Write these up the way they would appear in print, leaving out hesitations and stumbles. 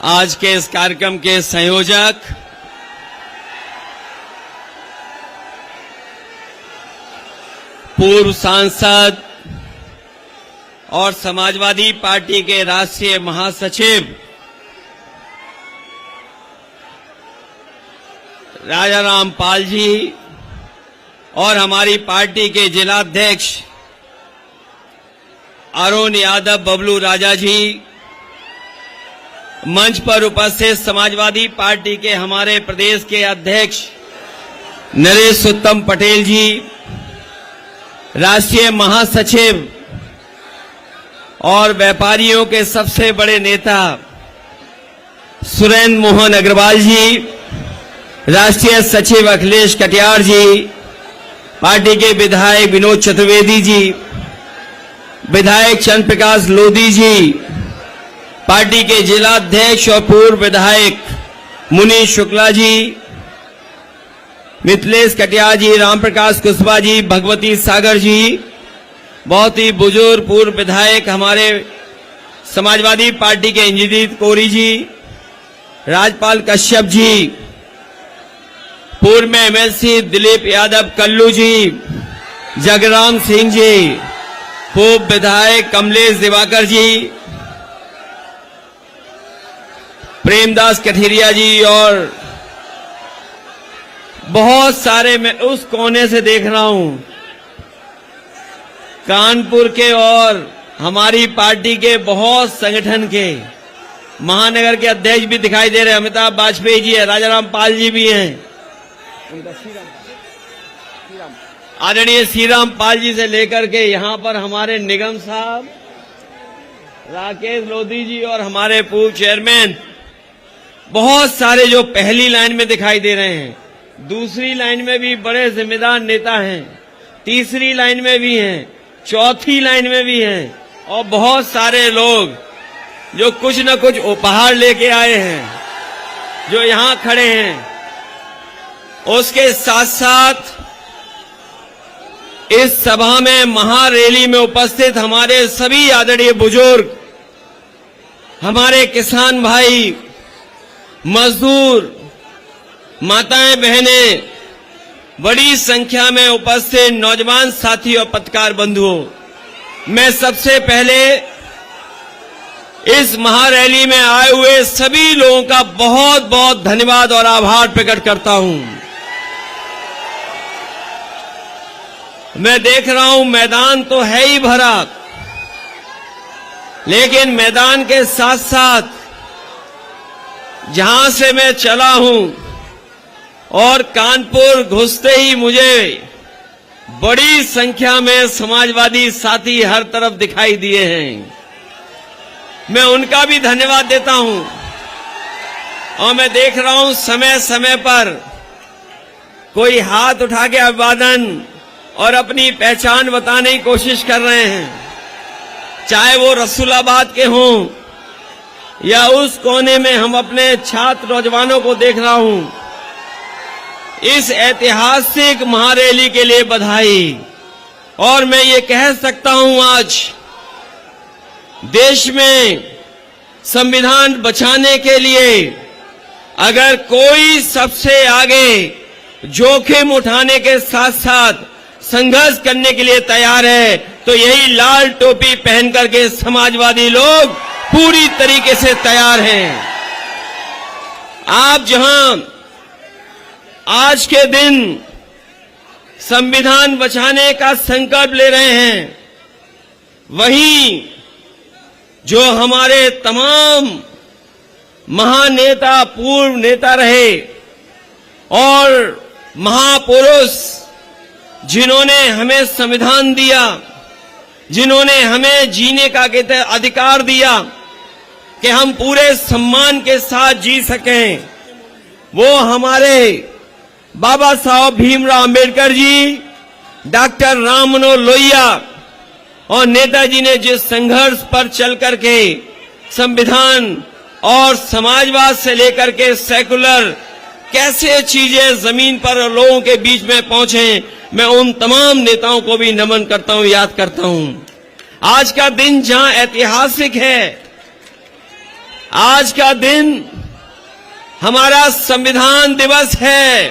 आज के इस कार्यक्रम के संयोजक पूर्व सांसद और समाजवादी पार्टी के राष्ट्रीय महासचिव राजाराम पाल जी और हमारी पार्टी के जिलाध्यक्ष अरुण यादव बबलू राजा जी, मंच पर उपस्थित समाजवादी पार्टी के हमारे प्रदेश के अध्यक्ष नरेश उत्तम पटेल जी, राष्ट्रीय महासचिव और व्यापारियों के सबसे बड़े नेता सुरेंद्र मोहन अग्रवाल जी, राष्ट्रीय सचिव अखिलेश कटियार जी, पार्टी के विधायक विनोद चतुर्वेदी जी, विधायक चंद्र प्रकाश लोधी जी, पार्टी के जिलाध्यक्ष और पूर्व विधायक मुनीष शुक्ला जी, मिथिलेश कटियार जी, राम प्रकाश कुशवाहा जी, भगवती सागर जी, बहुत ही बुजुर्ग पूर्व विधायक हमारे समाजवादी पार्टी के इंद्रजीत कोरी जी, राजपाल कश्यप जी, पूर्व में एमएलसी दिलीप यादव कल्लू जी, जगराम सिंह जी, पूर्व विधायक कमलेश दिवाकर जी, प्रेमदास कठेरिया जी और बहुत सारे, मैं उस कोने से देख रहा हूं कानपुर के और हमारी पार्टी के बहुत संगठन के महानगर के अध्यक्ष भी दिखाई दे रहे हैं। अमिताभ वाजपेयी जी है, राजाराम पाल जी भी हैं, आदरणीय श्रीराम पाल जी से लेकर के यहां पर हमारे निगम साहब राकेश लोधी जी और हमारे पूर्व चेयरमैन, बहुत सारे जो पहली लाइन में दिखाई दे रहे हैं, दूसरी लाइन में भी बड़े जिम्मेदार नेता हैं, तीसरी लाइन में भी हैं, चौथी लाइन में भी हैं और बहुत सारे लोग जो कुछ न कुछ उपहार लेके आए हैं, जो यहां खड़े हैं। उसके साथ साथ इस सभा में महारैली में उपस्थित हमारे सभी आदरणीय बुजुर्ग, हमारे किसान भाई, मजदूर, माताएं बहनें, बड़ी संख्या में उपस्थित नौजवान साथी और पत्रकार बंधुओं, मैं सबसे पहले इस महारैली में आए हुए सभी लोगों का बहुत बहुत धन्यवाद और आभार प्रकट करता हूं। मैं देख रहा हूं मैदान तो है ही भरा, लेकिन मैदान के साथ साथ जहां से मैं चला हूं और कानपुर घुसते ही मुझे बड़ी संख्या में समाजवादी साथी हर तरफ दिखाई दिए हैं। मैं उनका भी धन्यवाद देता हूं और मैं देख रहा हूं समय समय पर कोई हाथ उठा के अभिवादन और अपनी पहचान बताने की कोशिश कर रहे हैं, चाहे वो रसूलाबाद के हों या उस कोने में हम अपने छात्र नौजवानों को देख रहा हूं। इस ऐतिहासिक महारैली के लिए बधाई। और मैं ये कह सकता हूं, आज देश में संविधान बचाने के लिए अगर कोई सबसे आगे जोखिम उठाने के साथ साथ संघर्ष करने के लिए तैयार है तो यही लाल टोपी पहन करके समाजवादी लोग पूरी तरीके से तैयार हैं। आप जहां आज के दिन संविधान बचाने का संकल्प ले रहे हैं, वहीं जो हमारे तमाम महानेता, पूर्व नेता रहे और महापुरुष जिन्होंने हमें संविधान दिया, जिन्होंने हमें जीने का कहते अधिकार दिया कि हम पूरे सम्मान के साथ जी सकें, वो हमारे बाबा साहब भीमराव अंबेडकर जी, डॉक्टर राम मनोहर लोहिया और नेताजी ने जिस संघर्ष पर चल करके संविधान और समाजवाद से लेकर के सेकुलर कैसे चीजें जमीन पर लोगों के बीच में पहुंचे, मैं उन तमाम नेताओं को भी नमन करता हूं, याद करता हूं। आज का दिन जहां ऐतिहासिक है, आज का दिन हमारा संविधान दिवस है।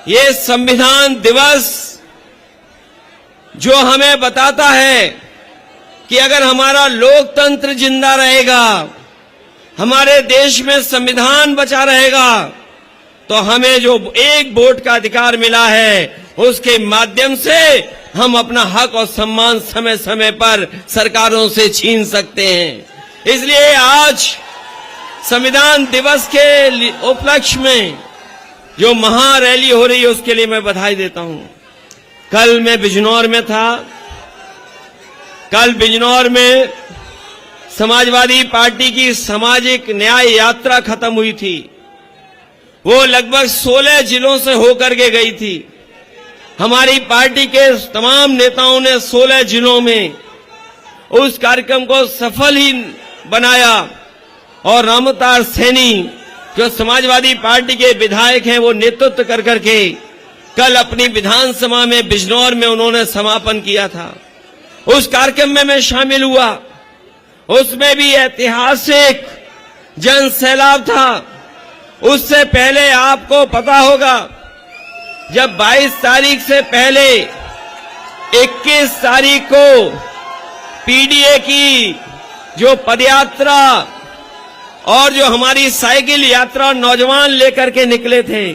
ये संविधान दिवस जो हमें बताता है कि अगर हमारा लोकतंत्र जिंदा रहेगा, हमारे देश में संविधान बचा रहेगा, तो हमें जो एक वोट का अधिकार मिला है उसके माध्यम से हम अपना हक और सम्मान समय समय पर सरकारों से छीन सकते हैं। इसलिए आज संविधान दिवस के उपलक्ष्य में जो महारैली हो रही है उसके लिए मैं बधाई देता हूं। कल मैं बिजनौर में था। कल बिजनौर में समाजवादी पार्टी की सामाजिक न्याय यात्रा खत्म हुई थी। वो लगभग 16 जिलों से होकर के गई थी। हमारी पार्टी के तमाम नेताओं ने 16 जिलों में उस कार्यक्रम को सफल ही बनाया और रामअवतार सैनी जो समाजवादी पार्टी के विधायक हैं वो नेतृत्व कर करके कल अपनी विधानसभा में बिजनौर में उन्होंने समापन किया था। उस कार्यक्रम में मैं शामिल हुआ। उसमें भी ऐतिहासिक जन सैलाब था। उससे पहले आपको पता होगा जब 22 तारीख से पहले 21 तारीख को पीडीए की जो पदयात्रा और जो हमारी साइकिल यात्रा नौजवान लेकर के निकले थे,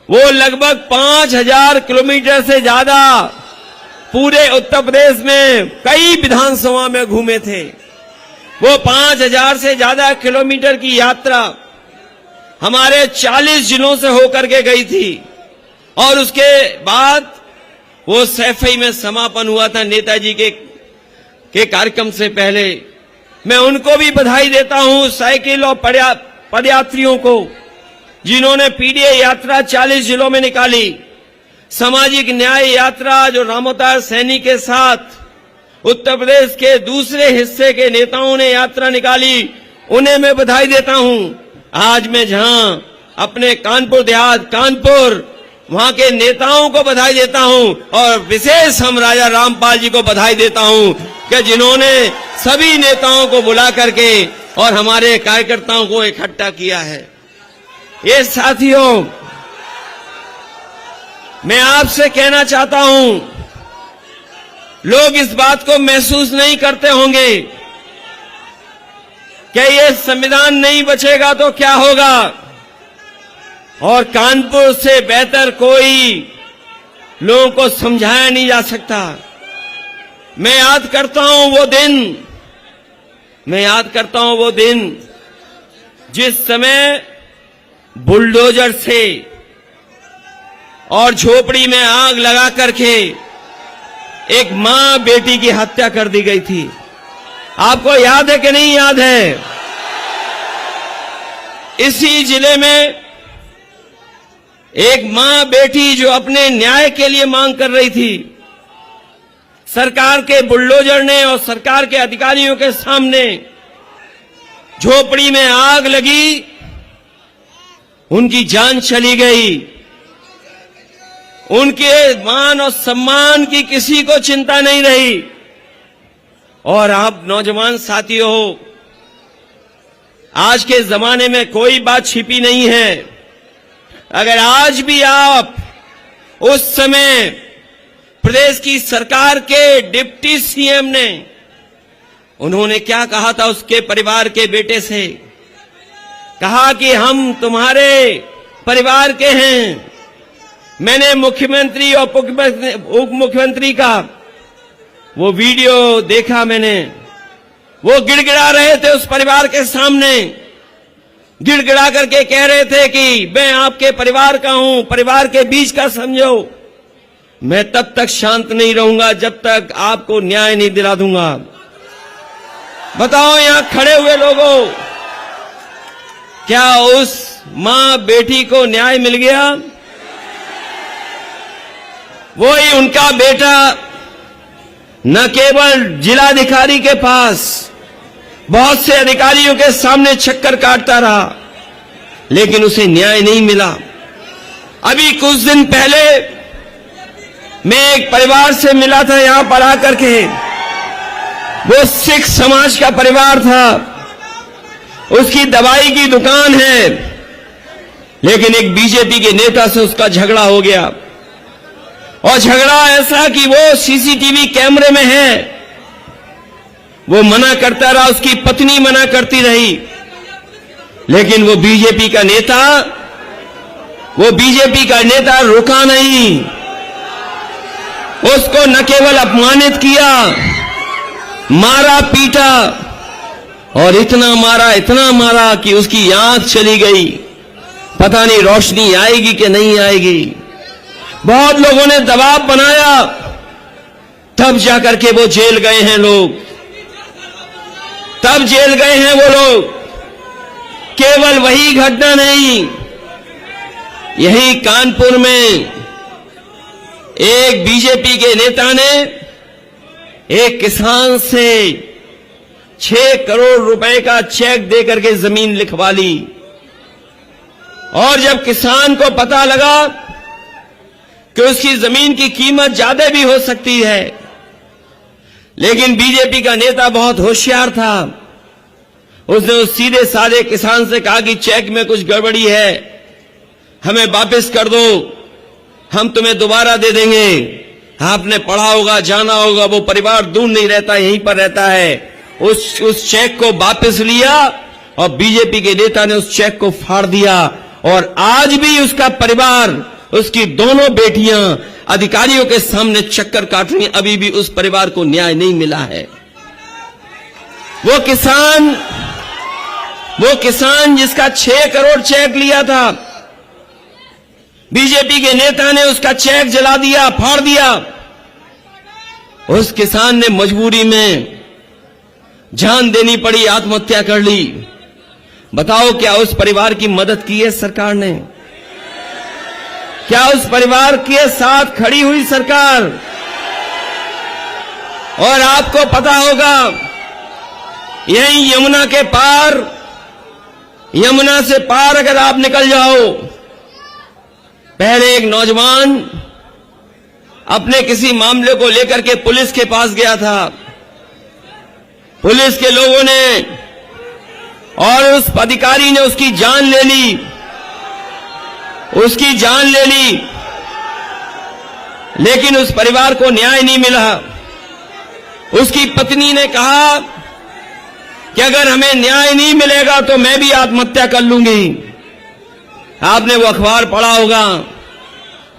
वो लगभग 5000 किलोमीटर से ज्यादा पूरे उत्तर प्रदेश में कई विधानसभा में घूमे थे। वो 5000 से ज्यादा किलोमीटर की यात्रा हमारे 40 जिलों से होकर के गई थी और उसके बाद वो सैफई में समापन हुआ था नेताजी के कार्यक्रम से पहले। मैं उनको भी बधाई देता हूं, साइकिल और पदयात्रियों को, जिन्होंने पीडीए यात्रा 40 जिलों में निकाली। सामाजिक न्याय यात्रा जो रामअवतार सैनी के साथ उत्तर प्रदेश के दूसरे हिस्से के नेताओं ने यात्रा निकाली, उन्हें मैं बधाई देता हूं। आज मैं जहां अपने कानपुर देहात कानपुर वहां के नेताओं को बधाई देता हूं और विशेष हम राजा रामपाल जी को बधाई देता हूं कि जिन्होंने सभी नेताओं को बुला करके और हमारे कार्यकर्ताओं को इकट्ठा किया है। ये साथियों, मैं आपसे कहना चाहता हूं, लोग इस बात को महसूस नहीं करते होंगे कि ये संविधान नहीं बचेगा तो क्या होगा, और कानपुर से बेहतर कोई लोगों को समझाया नहीं जा सकता। मैं याद करता हूं वो दिन जिस समय बुलडोजर से और झोपड़ी में आग लगा करके एक मां बेटी की हत्या कर दी गई थी। आपको याद है कि नहीं याद है? इसी जिले में एक मां बेटी जो अपने न्याय के लिए मांग कर रही थी, सरकार के बुलडोजर ने और सरकार के अधिकारियों के सामने झोपड़ी में आग लगी, उनकी जान चली गई। उनके मान और सम्मान की किसी को चिंता नहीं रही। और आप नौजवान साथियों हो, आज के जमाने में कोई बात छिपी नहीं है। अगर आज भी आप उस समय प्रदेश की सरकार के डिप्टी सीएम ने, उन्होंने क्या कहा था उसके परिवार के बेटे से, कहा कि हम तुम्हारे परिवार के हैं। मैंने मुख्यमंत्री और उप मुख्यमंत्री का वो वीडियो देखा, मैंने वो गिड़गिड़ा रहे थे उस परिवार के सामने, गिड़गिड़ा करके कह रहे थे कि मैं आपके परिवार का हूं, परिवार के बीच का समझो। मैं तब तक शांत नहीं रहूंगा जब तक आपको न्याय नहीं दिला दूंगा। बताओ यहां खड़े हुए लोगों, क्या उस मां बेटी को न्याय मिल गया? वही उनका बेटा न केवल जिलाधिकारी के पास बहुत से अधिकारियों के सामने चक्कर काटता रहा, लेकिन उसे न्याय नहीं मिला। अभी कुछ दिन पहले मैं एक परिवार से मिला था यहां पर आकर के। वो सिख समाज का परिवार था। उसकी दवाई की दुकान है, लेकिन एक बीजेपी के नेता से उसका झगड़ा हो गया, और झगड़ा ऐसा कि वो सीसीटीवी कैमरे में है। वो मना करता रहा, उसकी पत्नी मना करती रही, लेकिन वो बीजेपी का नेता रुका नहीं। उसको न केवल अपमानित किया, मारा पीटा, और इतना मारा कि उसकी आंख चली गई। पता नहीं रोशनी आएगी कि नहीं आएगी। बहुत लोगों ने दबाव बनाया, तब जाकर के वो जेल गए हैं लोग, तब जेल गए हैं वो लोग। केवल वही घटना नहीं, यही कानपुर में एक बीजेपी के नेता ने एक किसान से 6 करोड़ रुपए का चेक देकर के जमीन लिखवा ली, और जब किसान को पता लगा कि उसकी जमीन की कीमत ज्यादा भी हो सकती है, लेकिन बीजेपी का नेता बहुत होशियार था। उसने उस सीधे साधे किसान से कहा कि चेक में कुछ गड़बड़ी है, हमें वापस कर दो, हम तुम्हें दोबारा दे देंगे। आपने पढ़ा होगा, जाना होगा, वो परिवार दूर नहीं रहता, यहीं पर रहता है। उस चेक को वापस लिया, और बीजेपी के नेता ने उस चेक को फाड़ दिया, और आज भी उसका परिवार, उसकी दोनों बेटियां अधिकारियों के सामने चक्कर काट रही हैं। अभी भी उस परिवार को न्याय नहीं मिला है। वो किसान जिसका 6 करोड़ चेक लिया था, बीजेपी के नेता ने उसका चेक जला दिया, फाड़ दिया। उस किसान ने मजबूरी में जान देनी पड़ी, आत्महत्या कर ली। बताओ, क्या उस परिवार की मदद की है सरकार ने? क्या उस परिवार के साथ खड़ी हुई सरकार? और आपको पता होगा, यहीं यमुना के पार, यमुना से पार अगर आप निकल जाओ, पहले एक नौजवान अपने किसी मामले को लेकर के पुलिस के पास गया था। पुलिस के लोगों ने और उस अधिकारी ने उसकी जान ले ली, लेकिन उस परिवार को न्याय नहीं मिला। उसकी पत्नी ने कहा कि अगर हमें न्याय नहीं मिलेगा तो मैं भी आत्महत्या कर लूंगी। आपने वो अखबार पढ़ा होगा,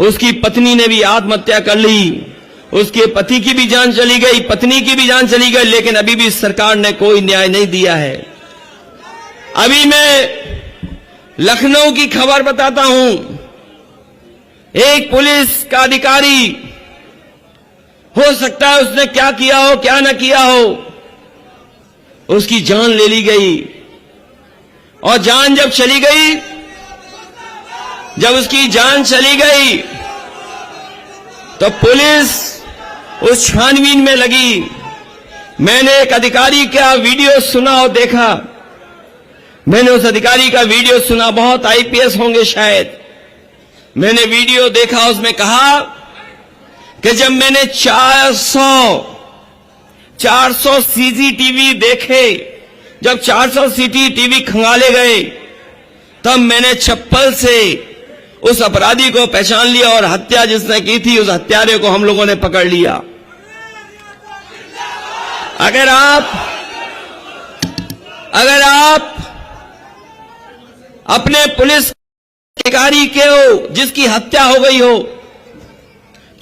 उसकी पत्नी ने भी आत्महत्या कर ली। उसके पति की भी जान चली गई, पत्नी की भी जान चली गई, लेकिन अभी भी सरकार ने कोई न्याय नहीं दिया है। अभी मैं लखनऊ की खबर बताता हूं। एक पुलिस का अधिकारी, हो सकता है उसने क्या किया हो, क्या न किया हो, उसकी जान ले ली गई। और जान जब चली गई, जब उसकी जान चली गई, तो पुलिस उस छानबीन में लगी। मैंने एक अधिकारी का वीडियो सुना और देखा। मैंने उस अधिकारी का वीडियो सुना, बहुत आईपीएस होंगे शायद। मैंने वीडियो देखा, उसमें कहा कि जब मैंने 400 सीसीटीवी देखे, जब 400 सीसीटीवी खंगाले गए, तब मैंने चप्पल से उस अपराधी को पहचान लिया, और हत्या जिसने की थी, उस हत्यारे को हम लोगों ने पकड़ लिया। अगर आप अपने पुलिस अधिकारी के हो जिसकी हत्या हो गई हो,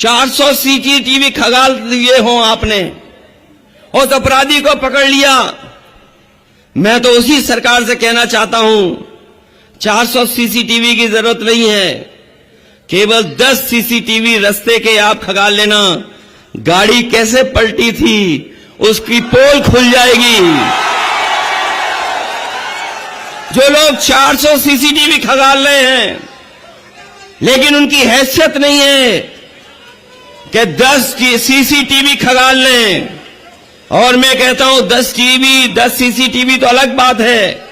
400 सीसीटीवी खंगाल दिए हो आपने, उस अपराधी को पकड़ लिया, मैं तो उसी सरकार से कहना चाहता हूं, 400 सीसीटीवी की जरूरत नहीं है, केवल 10 सीसीटीवी रास्ते के आप खंगाल लेना। गाड़ी कैसे पलटी थी उसकी पोल खुल जाएगी। जो लोग 400 सीसीटीवी खंगाल रहे हैं, लेकिन उनकी हैसियत नहीं है कि 10 सीसीटीवी खंगाल लें। और मैं कहता हूं 10 सीसीटीवी तो अलग बात है।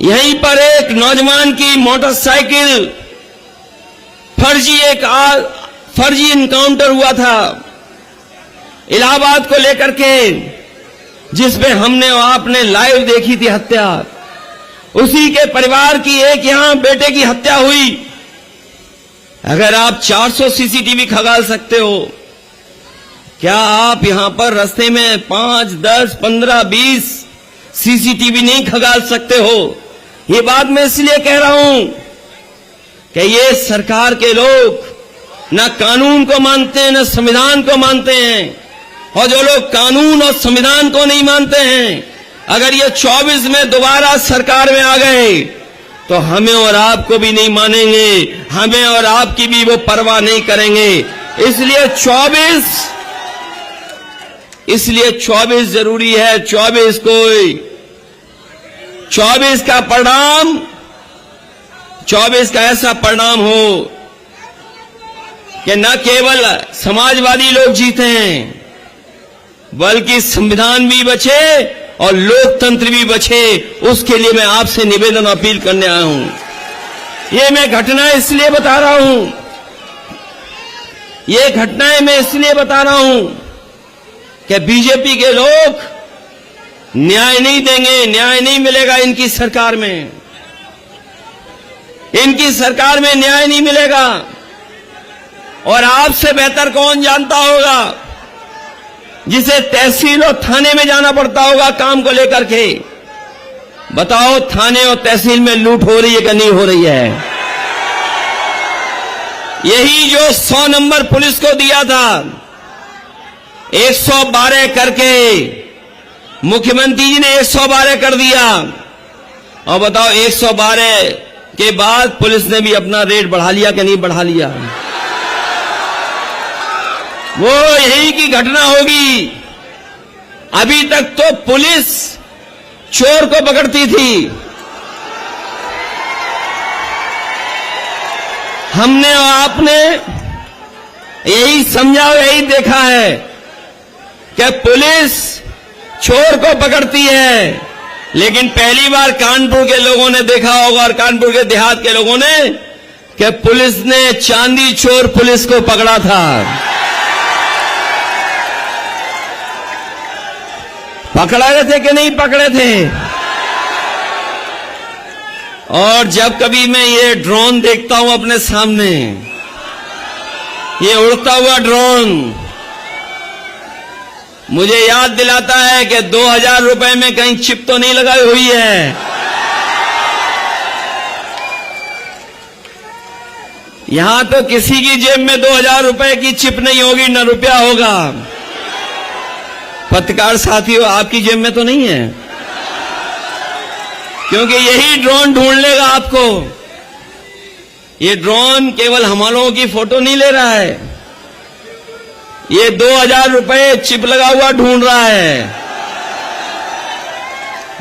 यहीं पर एक नौजवान की मोटरसाइकिल फर्जी इनकाउंटर हुआ था इलाहाबाद को लेकर के। जिसमें हमने और आपने लाइव देखी थी हत्या, उसी के परिवार की एक यहां बेटे की हत्या हुई। अगर आप 400 सीसीटीवी खंगाल सकते हो, क्या आप यहां पर रास्ते में 5, 10, 15, 20 सीसीटीवी नहीं खंगाल सकते हो? ये बात मैं इसलिए कह रहा हूं कि ये सरकार के लोग न कानून को मानते हैं, न संविधान को मानते हैं। और जो लोग कानून और संविधान को नहीं मानते हैं, अगर ये 24 में दोबारा सरकार में आ गए तो हमें और आपको भी नहीं मानेंगे, हमें और आपकी भी वो परवाह नहीं करेंगे। इसलिए 24 जरूरी है। 24 का परिणाम, 24 का ऐसा परिणाम हो कि न केवल समाजवादी लोग जीते हैं, बल्कि संविधान भी बचे और लोकतंत्र भी बचे। उसके लिए मैं आपसे निवेदन अपील करने आया हूं। ये मैं घटनाएं इसलिए बता रहा हूं, ये घटनाएं मैं इसलिए बता रहा हूं कि बीजेपी के लोग न्याय नहीं देंगे, न्याय नहीं मिलेगा इनकी सरकार में। इनकी सरकार में न्याय नहीं मिलेगा। और आपसे बेहतर कौन जानता होगा, जिसे तहसील और थाने में जाना पड़ता होगा काम को लेकर के? बताओ, थाने और तहसील में लूट हो रही है कि नहीं हो रही है? यही जो 100 नंबर पुलिस को दिया था, 112 करके मुख्यमंत्री जी ने 112 कर दिया। और बताओ, 112 के बाद पुलिस ने भी अपना रेट बढ़ा लिया कि नहीं बढ़ा लिया? वो यही की घटना होगी। अभी तक तो पुलिस चोर को पकड़ती थी, हमने और आपने यही समझा, यही देखा है कि पुलिस चोर को पकड़ती है। लेकिन पहली बार कानपुर के लोगों ने देखा होगा, और कानपुर के देहात के लोगों ने, कि पुलिस ने चांदी चोर पुलिस को पकड़ा था। पकड़ा गए थे कि नहीं पकड़े थे? और जब कभी मैं ये ड्रोन देखता हूं अपने सामने, ये उड़ता हुआ ड्रोन, मुझे याद दिलाता है कि 2000 रुपए में कहीं चिप तो नहीं लगाई हुई है। यहां तो किसी की जेब में 2000 रुपए की चिप नहीं होगी, न रुपया होगा। पत्रकार साथियों, आपकी जेब में तो नहीं है, क्योंकि यही ड्रोन ढूंढ लेगा आपको। ये ड्रोन केवल हम लोगों की फोटो नहीं ले रहा है, ये 2000 रुपए चिप लगा हुआ ढूंढ रहा है।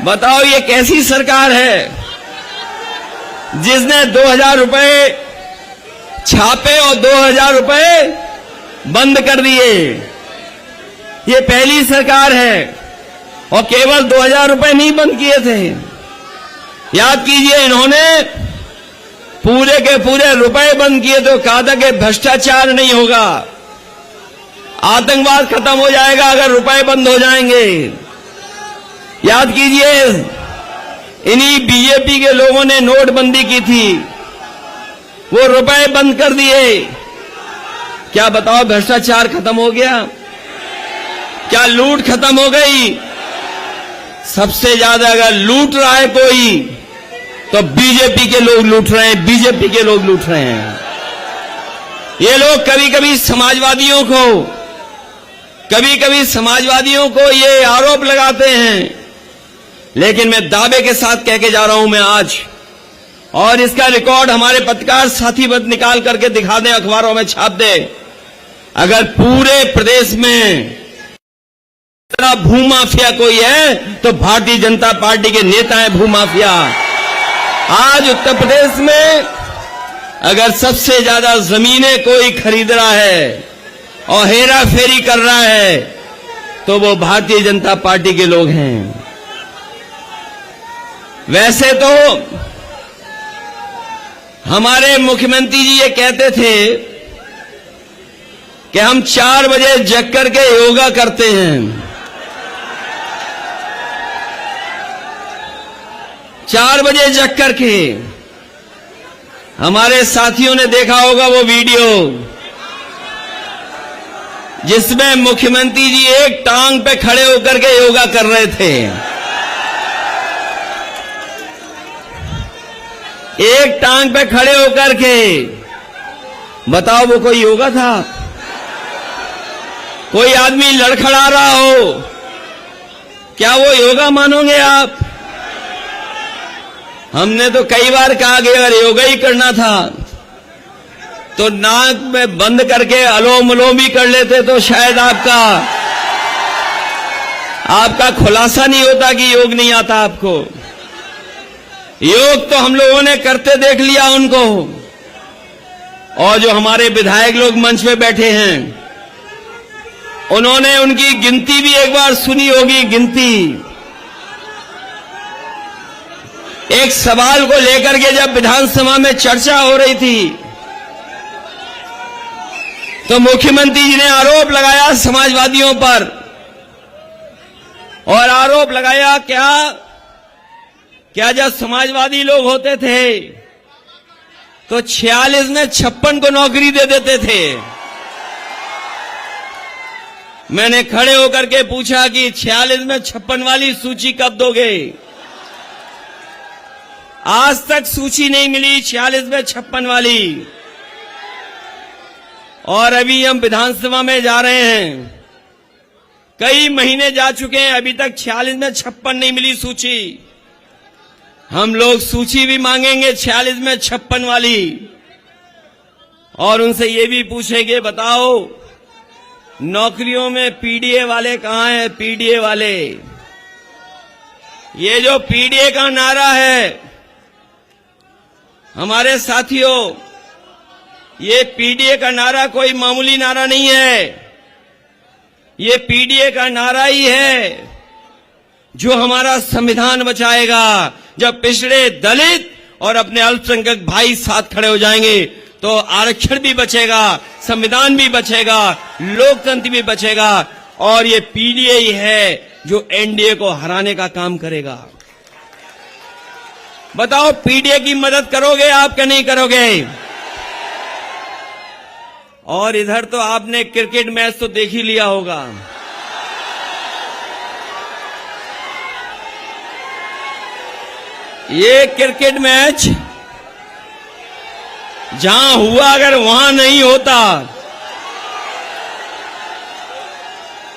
बताओ, ये कैसी सरकार है जिसने 2000 रुपए छापे और 2000 रुपए बंद कर दिए? ये पहली सरकार है। और केवल 2000 रुपए नहीं बंद किए थे, याद कीजिए, इन्होंने पूरे के पूरे रुपए बंद किए। तो कहा था कि भ्रष्टाचार नहीं होगा, आतंकवाद खत्म हो जाएगा अगर रुपए बंद हो जाएंगे। याद कीजिए, इन्हीं बीजेपी के लोगों ने नोटबंदी की थी, वो रुपए बंद कर दिए। क्या बताओ, भ्रष्टाचार खत्म हो गया? क्या लूट खत्म हो गई? सबसे ज्यादा अगर लूट रहा है कोई, तो बीजेपी के लोग लूट रहे हैं, बीजेपी के लोग लूट रहे हैं। ये लोग कभी कभी समाजवादियों को ये आरोप लगाते हैं, लेकिन मैं दावे के साथ कह के जा रहा हूं मैं आज, और इसका रिकॉर्ड हमारे पत्रकार साथी बद निकाल करके दिखा दें, अखबारों में छाप दें। अगर पूरे प्रदेश में भूमाफिया कोई है तो भारतीय जनता पार्टी के नेता है भूमाफिया। आज उत्तर प्रदेश में अगर सबसे ज्यादा जमीनें कोई खरीद रहा है और हेरा फेरी कर रहा है, तो वो भारतीय जनता पार्टी के लोग हैं। वैसे तो हमारे मुख्यमंत्री जी ये कहते थे कि हम 4 बजे जग करके योगा करते हैं। 4 बजे जग करके हमारे साथियों ने देखा होगा वो वीडियो जिसमें मुख्यमंत्री जी एक टांग पे खड़े होकर के योगा कर रहे थे। एक टांग पे खड़े होकर के, बताओ वो कोई योगा था? कोई आदमी लड़खड़ा रहा हो, क्या वो योगा मानोगे आप? हमने तो कई बार कहा कि अगर योगा ही करना था तो नाक में बंद करके अलोम विलोम भी कर लेते तो शायद आपका खुलासा नहीं होता कि योग नहीं आता आपको। योग तो हम लोगों ने करते देख लिया उनको, और जो हमारे विधायक लोग मंच पे बैठे हैं उन्होंने उनकी गिनती भी एक बार सुनी होगी। गिनती एक सवाल को लेकर के जब विधानसभा में चर्चा हो रही थी तो मुख्यमंत्री जी ने आरोप लगाया समाजवादियों पर, और आरोप लगाया क्या जब समाजवादी लोग होते थे तो 46 में 56 को नौकरी दे देते थे। मैंने खड़े होकर के पूछा कि 46 में 56 वाली सूची कब दोगे? आज तक सूची नहीं मिली 46 में 56 वाली, और अभी हम विधानसभा में जा रहे हैं, कई महीने जा चुके हैं, अभी तक 46 में 56 नहीं मिली सूची। हम लोग सूची भी मांगेंगे 46 में 56 वाली, और उनसे ये भी पूछेंगे बताओ नौकरियों में पीडीए वाले कहां हैं? पीडीए वाले, ये जो पीडीए का नारा है हमारे साथियों, ये पीडीए का नारा कोई मामूली नारा नहीं है। ये पीडीए का नारा ही है जो हमारा संविधान बचाएगा। जब पिछड़े, दलित और अपने अल्पसंख्यक भाई साथ खड़े हो जाएंगे तो आरक्षण भी बचेगा, संविधान भी बचेगा, लोकतंत्र भी बचेगा, और ये पीडीए ही है जो एनडीए को हराने का काम करेगा। बताओ पीडीए की मदद करोगे आप क्या नहीं करोगे? और इधर तो आपने क्रिकेट मैच तो देख ही लिया होगा। ये क्रिकेट मैच जहां हुआ, अगर वहां नहीं होता,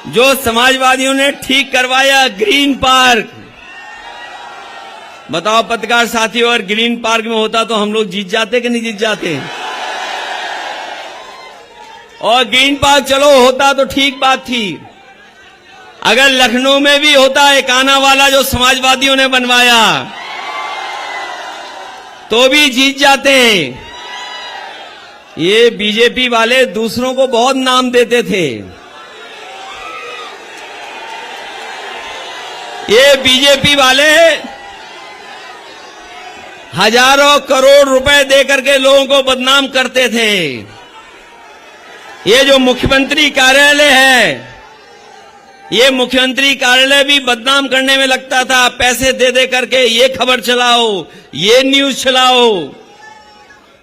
जो समाजवादियों ने ठीक करवाया ग्रीन पार्क, बताओ पत्रकार साथियों, अगर ग्रीन पार्क में होता तो हम लोग जीत जाते कि नहीं जीत जाते? और ग्रीन पार्क चलो होता तो ठीक बात थी, अगर लखनऊ में भी होता एकाना वाला जो समाजवादियों ने बनवाया तो भी जीत जाते। ये बीजेपी वाले दूसरों को बहुत नाम देते थे। ये बीजेपी वाले हजारों करोड़ रुपए देकर के लोगों को बदनाम करते थे। ये जो मुख्यमंत्री कार्यालय है, ये मुख्यमंत्री कार्यालय भी बदनाम करने में लगता था, पैसे दे दे करके ये खबर चलाओ, ये न्यूज चलाओ।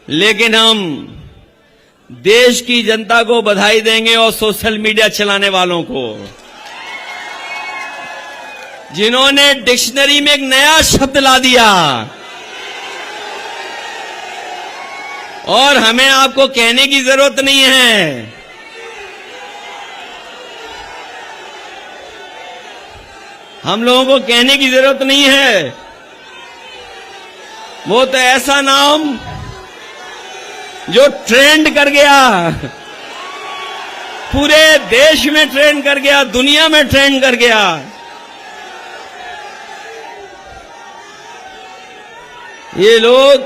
लेकिन हम देश की जनता को बधाई देंगे और सोशल मीडिया चलाने वालों को, जिन्होंने डिक्शनरी में एक नया शब्द ला दिया। और हमें आपको कहने की जरूरत नहीं है, हम लोगों को कहने की जरूरत नहीं है। वो तो ऐसा नाम जो ट्रेंड कर गया, पूरे देश में ट्रेंड कर गया, दुनिया में ट्रेंड कर गया। ये लोग,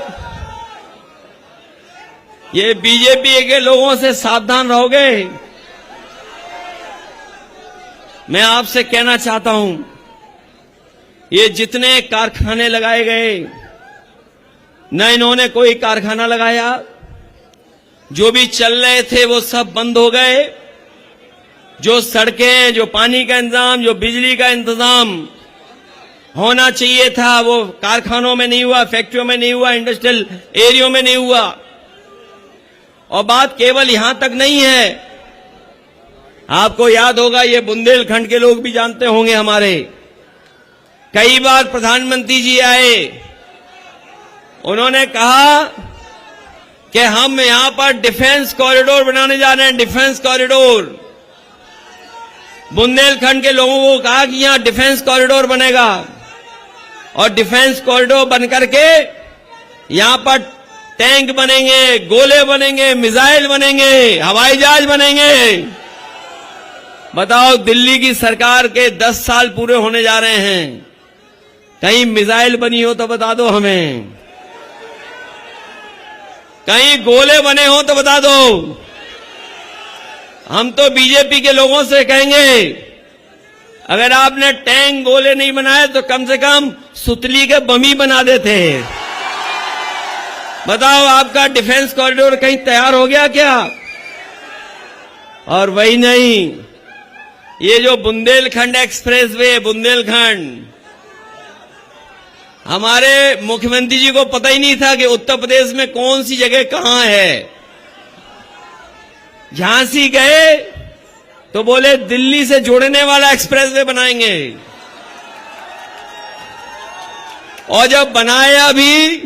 ये बीजेपी के लोगों से सावधान रहोगे। मैं आपसे कहना चाहता हूं, ये जितने कारखाने लगाए गए, न इन्होंने कोई कारखाना लगाया, जो भी चल रहे थे वो सब बंद हो गए। जो सड़कें, जो पानी का इंतजाम, जो बिजली का इंतजाम, होना चाहिए था वो कारखानों में नहीं हुआ, फैक्ट्रियों में नहीं हुआ, इंडस्ट्रियल एरियो में नहीं हुआ। और बात केवल यहां तक नहीं है, आपको याद होगा, ये बुंदेलखंड के लोग भी जानते होंगे हमारे, कई बार प्रधानमंत्री जी आए, उन्होंने कहा कि हम यहां पर डिफेंस कॉरिडोर बनाने जा रहे हैं, डिफेंस कॉरिडोर। बुंदेलखंड के लोगों को कहा कि यहां डिफेंस कॉरिडोर बनेगा और डिफेंस कॉरिडोर बनकर के यहां पर टैंक बनेंगे, गोले बनेंगे, मिसाइल बनेंगे, हवाई जहाज बनेंगे। बताओ, दिल्ली की सरकार के 10 साल पूरे होने जा रहे हैं, कहीं मिसाइल बनी हो तो बता दो हमें, कहीं गोले बने हो तो बता दो। हम तो बीजेपी के लोगों से कहेंगे, अगर आपने टैंक गोले नहीं बनाए तो कम से कम सुतली के बम ही बना देते। बताओ, आपका डिफेंस कॉरिडोर कहीं तैयार हो गया क्या? और वही नहीं, ये जो बुंदेलखंड एक्सप्रेसवे, बुंदेलखंड, हमारे मुख्यमंत्री जी को पता ही नहीं था कि उत्तर प्रदेश में कौन सी जगह कहां है। झांसी गए तो बोले दिल्ली से जोड़ने वाला एक्सप्रेसवे बनाएंगे, और जब बनाया भी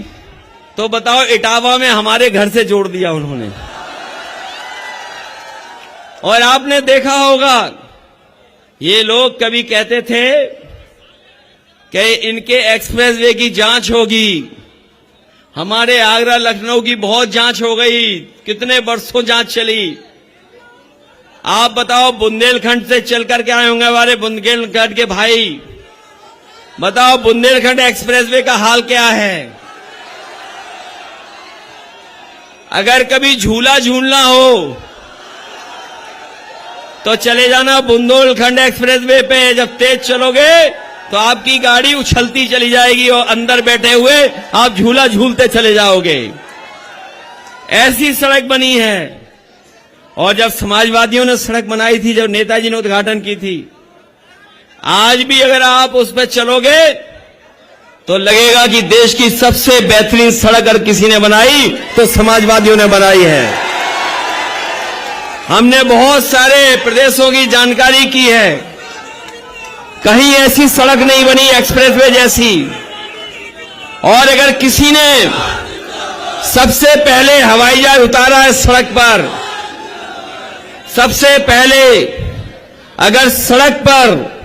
तो बताओ, इटावा में हमारे घर से जोड़ दिया उन्होंने। और आपने देखा होगा, ये लोग कभी कहते थे कि इनके एक्सप्रेसवे की जांच होगी, हमारे आगरा लखनऊ की बहुत जांच हो गई, कितने वर्षों जांच चली। आप बताओ, बुंदेलखंड से चल करके आए होंगे हमारे बुंदेलखंड के भाई, बताओ बुंदेलखंड एक्सप्रेसवे का हाल क्या है। अगर कभी झूला झूलना हो तो चले जाना बुंदेलखंड एक्सप्रेसवे पे, जब तेज चलोगे तो आपकी गाड़ी उछलती चली जाएगी और अंदर बैठे हुए आप झूला झूलते चले जाओगे। ऐसी सड़क बनी है। और जब समाजवादियों ने सड़क बनाई थी, जब नेताजी ने उद्घाटन की थी, आज भी अगर आप उस पर चलोगे तो लगेगा कि देश की सबसे बेहतरीन सड़क अगर किसी ने बनाई तो समाजवादियों ने बनाई है। हमने बहुत सारे प्रदेशों की जानकारी की है, कहीं ऐसी सड़क नहीं बनी एक्सप्रेसवे जैसी। और अगर किसी ने सबसे पहले हवाई जहाज उतारा है सड़क पर, सबसे पहले अगर सड़क पर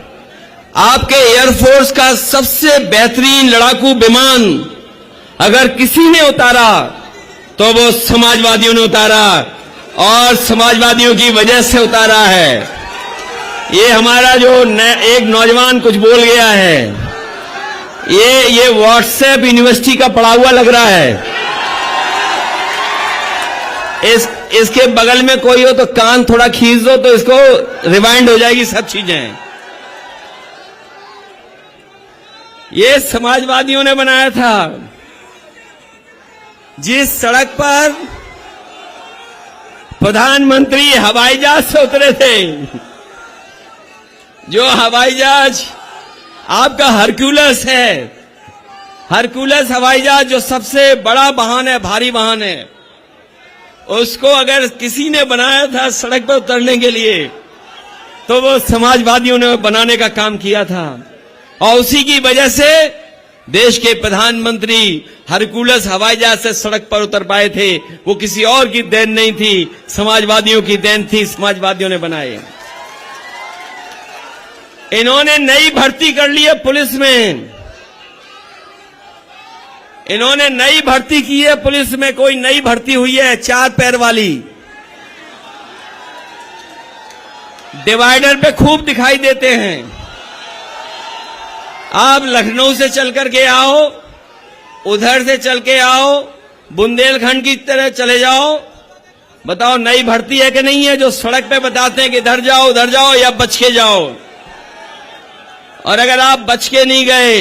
आपके एयरफोर्स का सबसे बेहतरीन लड़ाकू विमान अगर किसी ने उतारा तो वो समाजवादियों ने उतारा, और समाजवादियों की वजह से उतारा है। ये हमारा जो एक नौजवान कुछ बोल गया है, ये व्हाट्सएप यूनिवर्सिटी का पढ़ा हुआ लग रहा है। इसके बगल में कोई हो तो कान थोड़ा खींच दो तो इसको रिवाइंड हो जाएगी सब चीजें। ये समाजवादियों ने बनाया था। जिस सड़क पर प्रधानमंत्री हवाई जहाज से उतरे थे, जो हवाई जहाज आपका हरक्यूलस है, हरक्यूलस हवाई जहाज जो सबसे बड़ा वाहन है, भारी वाहन है, उसको अगर किसी ने बनाया था सड़क पर उतरने के लिए तो वो समाजवादियों ने बनाने का काम किया था। और उसी की वजह से देश के प्रधानमंत्री हरक्यूलस हवाई जहाज से सड़क पर उतर पाए थे। वो किसी और की देन नहीं थी, समाजवादियों की देन थी, समाजवादियों ने बनाए। इन्होंने नई भर्ती कर ली है पुलिस में, इन्होंने नई भर्ती की है पुलिस में। कोई नई भर्ती हुई है 4 पैर वाली, डिवाइडर पे खूब दिखाई देते हैं। आप लखनऊ से चल करके आओ, उधर से चल के आओ, बुंदेलखंड की तरह चले जाओ, बताओ नई भर्ती है कि नहीं है, जो सड़क पे बताते हैं कि इधर जाओ उधर जाओ या बच के जाओ। और अगर आप बच के नहीं गए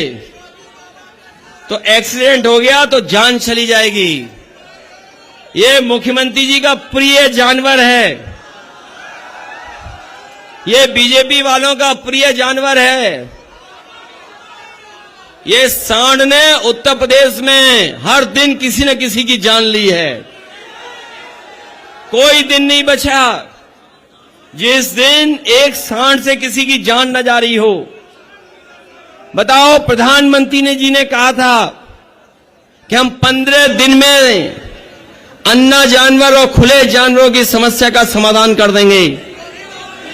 तो एक्सीडेंट हो गया तो जान चली जाएगी। ये मुख्यमंत्री जी का प्रिय जानवर है, ये बीजेपी वालों का प्रिय जानवर है। ये सांड ने उत्तर प्रदेश में हर दिन किसी न किसी की जान ली है। कोई दिन नहीं बचा जिस दिन एक सांड से किसी की जान न जा रही हो। बताओ, प्रधानमंत्री जी ने कहा था कि हम 15 दिन में अन्ना जानवर और खुले जानवरों की समस्या का समाधान कर देंगे।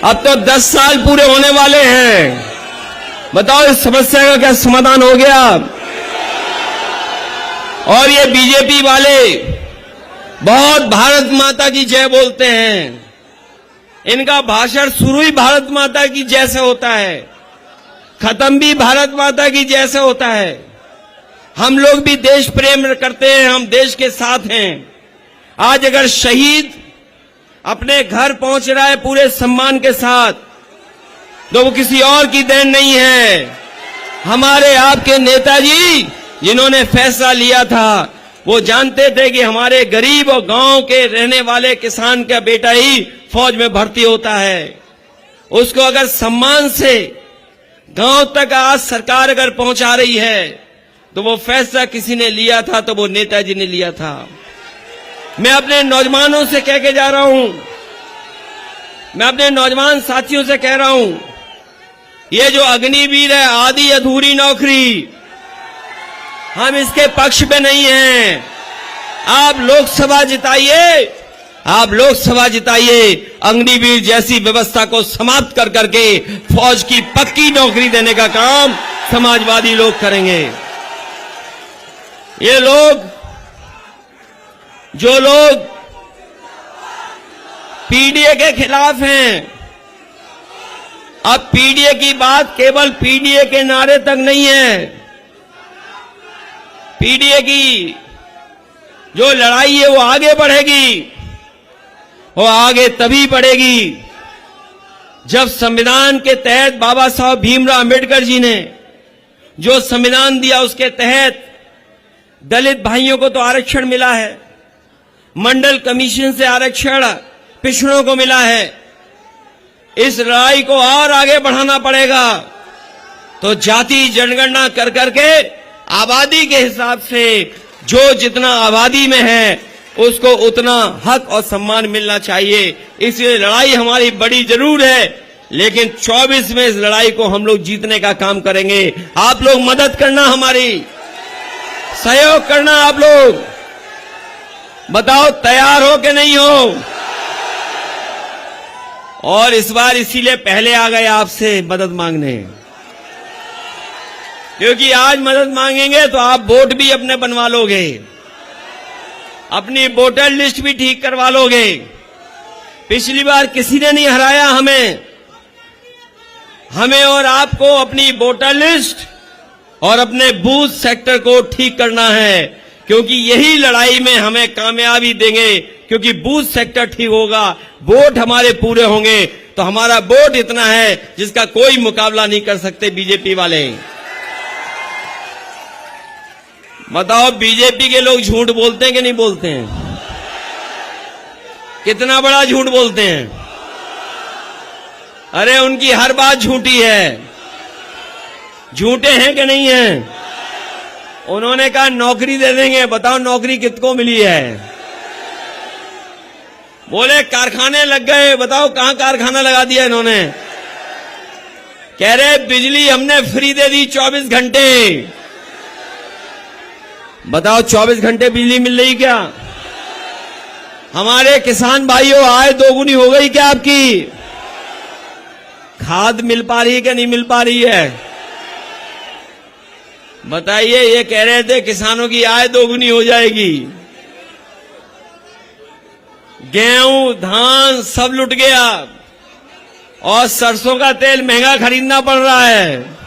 अब तो 10 साल पूरे होने वाले हैं। बताओ, इस समस्या का क्या समाधान हो गया? और ये बीजेपी वाले बहुत भारत माता की जय बोलते हैं। इनका भाषण शुरू ही भारत माता की जय से होता है, खत्म भी भारत माता की जय से होता है। हम लोग भी देश प्रेम करते हैं, हम देश के साथ हैं। आज अगर शहीद अपने घर पहुंच रहा है पूरे सम्मान के साथ, तो वो किसी और की देन नहीं है। हमारे आपके नेताजी जिन्होंने फैसला लिया था, वो जानते थे कि हमारे गरीब और गांव के रहने वाले किसान का बेटा ही फौज में भर्ती होता है। उसको अगर सम्मान से गांव तक आज सरकार अगर पहुंचा रही है, तो वो फैसला किसी ने लिया था, तो वो नेताजी ने लिया था। मैं अपने नौजवानों से कह के जा रहा हूं, मैं अपने नौजवान साथियों से कह रहा हूं, ये जो अग्निवीर है आधी अधूरी नौकरी, हम इसके पक्ष में नहीं हैं। आप लोकसभा जिताइए, आप लोकसभा जिताइए, अग्निवीर जैसी व्यवस्था को समाप्त कर करके फौज की पक्की नौकरी देने का काम समाजवादी लोग करेंगे। ये लोग, जो लोग पीडीए के खिलाफ हैं, अब पीडीए की बात केवल पीडीए के नारे तक नहीं है। पीडीए की जो लड़ाई है वो आगे बढ़ेगी। वो आगे तभी बढ़ेगी जब संविधान के तहत बाबा साहब भीमराव अम्बेडकर जी ने जो संविधान दिया, उसके तहत दलित भाइयों को तो आरक्षण मिला है, मंडल कमीशन से आरक्षण पिछड़ों को मिला है। इस लड़ाई को और आगे बढ़ाना पड़ेगा। तो जाति जनगणना कर करके आबादी के हिसाब से जो जितना आबादी में है उसको उतना हक और सम्मान मिलना चाहिए। इसलिए लड़ाई हमारी बड़ी जरूर है, लेकिन 24 में इस लड़ाई को हम लोग जीतने का काम करेंगे। आप लोग मदद करना, हमारी सहयोग करना। आप लोग बताओ, तैयार हो कि नहीं हो? और इस बार इसीलिए पहले आ गए आपसे मदद मांगने, क्योंकि आज मदद मांगेंगे तो आप वोट भी अपने बनवा लोगे, अपनी वोटर लिस्ट भी ठीक करवा लोगे। पिछली बार किसी ने नहीं हराया हमें और आपको अपनी वोटर लिस्ट और अपने बूथ सेक्टर को ठीक करना है, क्योंकि यही लड़ाई में हमें कामयाबी देंगे। क्योंकि बूथ सेक्टर ठीक होगा, वोट हमारे पूरे होंगे, तो हमारा वोट इतना है जिसका कोई मुकाबला नहीं कर सकते बीजेपी वाले। बताओ, बीजेपी के लोग झूठ बोलते हैं कि नहीं बोलते हैं? कितना बड़ा झूठ बोलते हैं। अरे उनकी हर बात झूठी है। झूठे हैं कि नहीं हैं? उन्होंने कहा नौकरी दे देंगे। बताओ, नौकरी कितको मिली है? बोले कारखाने लग गए। बताओ, कहां कारखाना लगा दिया इन्होंने? कह रहे बिजली हमने फ्री दे दी 24 घंटे। बताओ, 24 घंटे बिजली मिल रही क्या? हमारे किसान भाइयों, आय दोगुनी हो गई क्या आपकी? खाद मिल पा रही है कि नहीं मिल पा रही है? बताइए। ये कह रहे थे किसानों की आय दोगुनी हो जाएगी। गेहूं धान सब लुट गया और सरसों का तेल महंगा खरीदना पड़ रहा है।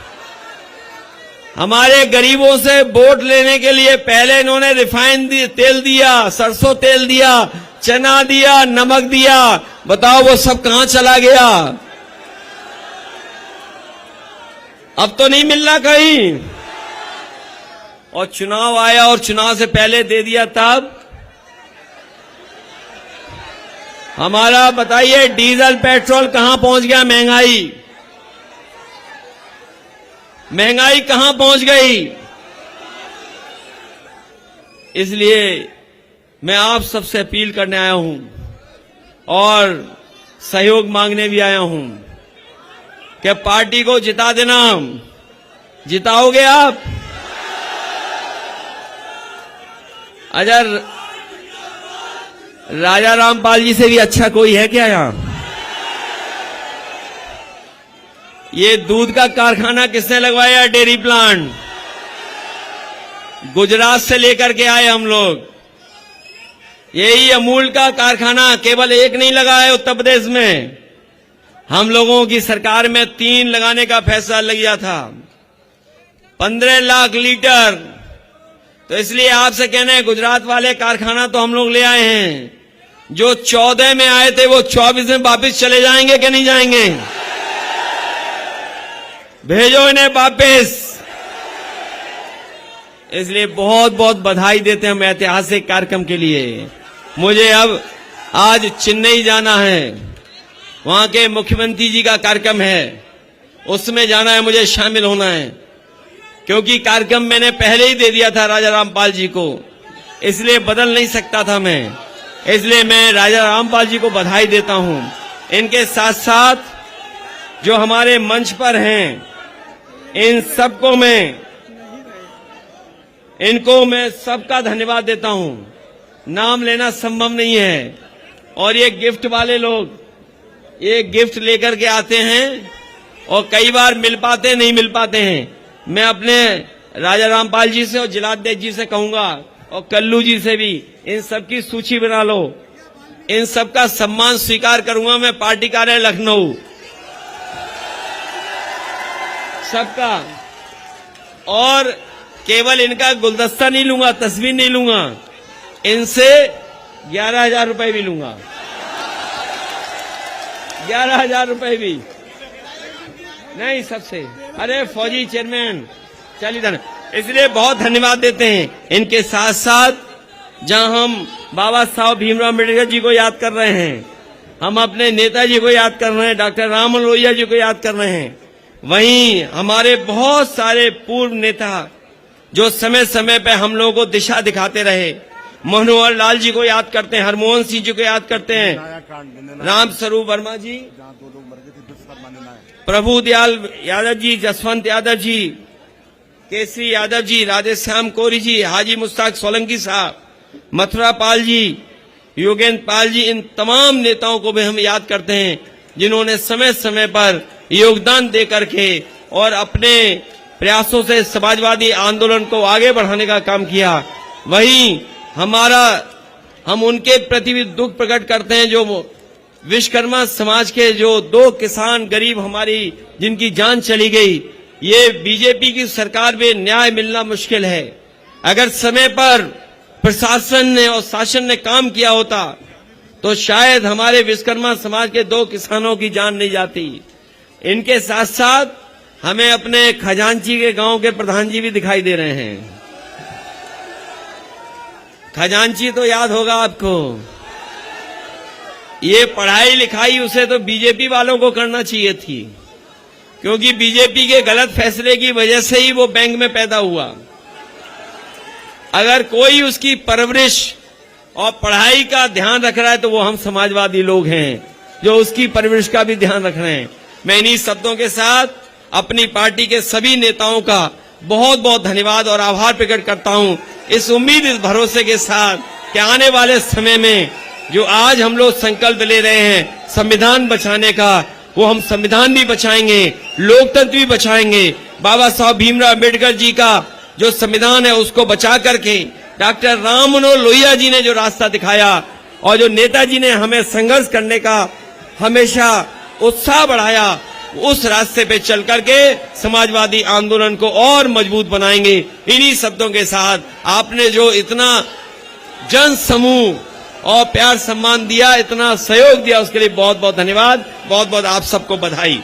हमारे गरीबों से वोट लेने के लिए पहले इन्होंने रिफाइंड तेल दिया, सरसों तेल दिया, चना दिया, नमक दिया। बताओ, वो सब कहां चला गया? अब तो नहीं मिलना कहीं। और चुनाव आया और चुनाव से पहले दे दिया तब। हमारा बताइए, डीजल पेट्रोल कहां पहुंच गया? महंगाई। महंगाई कहां पहुंच गई। इसलिए मैं आप सबसे अपील करने आया हूं और सहयोग मांगने भी आया हूं कि पार्टी को जिता देना। जिताओगे आप? अगर राजा रामपाल जी से भी अच्छा कोई है क्या यहां? ये दूध का कारखाना किसने लगवाया? डेयरी प्लांट गुजरात से लेकर के आए हम लोग। यही अमूल का कारखाना केवल एक नहीं लगा है उत्तर प्रदेश में, हम लोगों की सरकार में 3 लगाने का फैसला लिया था, 15 लाख लीटर। तो इसलिए आपसे कहना है, गुजरात वाले कारखाना तो हम लोग ले आए हैं, जो 14 में आए थे वो 24 में वापस चले जाएंगे कि नहीं जाएंगे? भेजो इन्हें वापस। इसलिए बहुत बहुत बधाई देते हैं हम ऐतिहासिक कार्यक्रम के लिए। मुझे अब आज चेन्नई जाना है, वहां के मुख्यमंत्री जी का कार्यक्रम है, उसमें जाना है, मुझे शामिल होना है, क्योंकि कार्यक्रम मैंने पहले ही दे दिया था राजा रामपाल जी को, इसलिए बदल नहीं सकता था मैं। इसलिए मैं राजा रामपाल जी को बधाई देता हूं। इनके साथ साथ जो हमारे मंच पर हैं, इन सबको इनको मैं सबका धन्यवाद देता हूं। नाम लेना संभव नहीं है। और ये गिफ्ट वाले लोग ये गिफ्ट लेकर के आते हैं और कई बार मिल पाते नहीं मिल पाते हैं। मैं अपने राजा रामपाल जी से और जिलाध्यक्ष जी से कहूंगा और कल्लू जी से भी, इन सबकी सूची बना लो। इन सबका सम्मान स्वीकार करूंगा मैं पार्टी कार्यालय लखनऊ, सबका। और केवल इनका गुलदस्ता नहीं लूंगा, तस्वीर नहीं लूंगा, इनसे 11,000 रुपए भी लूंगा, 11,000 रुपए भी नहीं सबसे। अरे फौजी चेयरमैन चलिए, इसलिए बहुत धन्यवाद देते हैं। इनके साथ साथ जहां हम बाबा साहब भीमराव अम्बेडकर जी को याद कर रहे हैं, हम अपने नेताजी को याद कर रहे हैं, डॉक्टर राम मनोहर लोहिया जी को याद कर रहे हैं, वहीं हमारे बहुत सारे पूर्व नेता जो समय समय पे हम लोगों को दिशा दिखाते रहे, मनोहर लाल जी को याद करते हैं, हरमोहन सिंह जी को याद करते हैं, राम स्वरूप वर्मा जी, प्रभु दयाल यादव जी, जसवंत यादव जी, केसरी यादव जी, राधेश्याम कोरी जी, हाजी मुश्ताक सोलंकी साहब, मथुरा पाल जी, योगेंद्र पाल जी, इन तमाम नेताओं को भी हम याद करते हैं जिन्होंने समय समय पर योगदान दे करके और अपने प्रयासों से समाजवादी आंदोलन को आगे बढ़ाने का काम किया। वहीं हम उनके प्रति भी दुख प्रकट करते हैं जो विश्वकर्मा समाज के जो 2 किसान गरीब हमारी जिनकी जान चली गई। ये बीजेपी की सरकार में न्याय मिलना मुश्किल है। अगर समय पर प्रशासन ने और शासन ने काम किया होता तो शायद हमारे विश्वकर्मा समाज के 2 किसानों की जान नहीं जाती। इनके साथ साथ हमें अपने खजांची के गांव के प्रधान जी भी दिखाई दे रहे हैं। खजांची तो याद होगा आपको। ये पढ़ाई लिखाई उसे तो बीजेपी वालों को करना चाहिए थी, क्योंकि बीजेपी के गलत फैसले की वजह से ही वो बैंक में पैदा हुआ। अगर कोई उसकी परवरिश और पढ़ाई का ध्यान रख रहा है तो वो हम समाजवादी लोग हैं जो उसकी परवरिश का भी ध्यान रख रहे हैं। मैं इन्हीं शब्दों के साथ अपनी पार्टी के सभी नेताओं का बहुत बहुत धन्यवाद और आभार प्रकट करता हूं, इस उम्मीद इस भरोसे के साथ कि आने वाले समय में जो आज हम लोग संकल्प ले रहे हैं संविधान बचाने का, वो हम संविधान भी बचाएंगे, लोकतंत्र भी बचाएंगे। बाबा साहब भीमराव अम्बेडकर जी का जो संविधान है उसको बचा करके डॉक्टर राम मनोहर लोहिया जी ने जो रास्ता दिखाया और जो नेताजी ने हमें संघर्ष करने का हमेशा उत्साह बढ़ाया, उस रास्ते पे चल करके समाजवादी आंदोलन को और मजबूत बनाएंगे। इन्हीं शब्दों के साथ आपने जो इतना जन समूह और प्यार सम्मान दिया, इतना सहयोग दिया, उसके लिए बहुत बहुत धन्यवाद, बहुत बहुत आप सबको बधाई।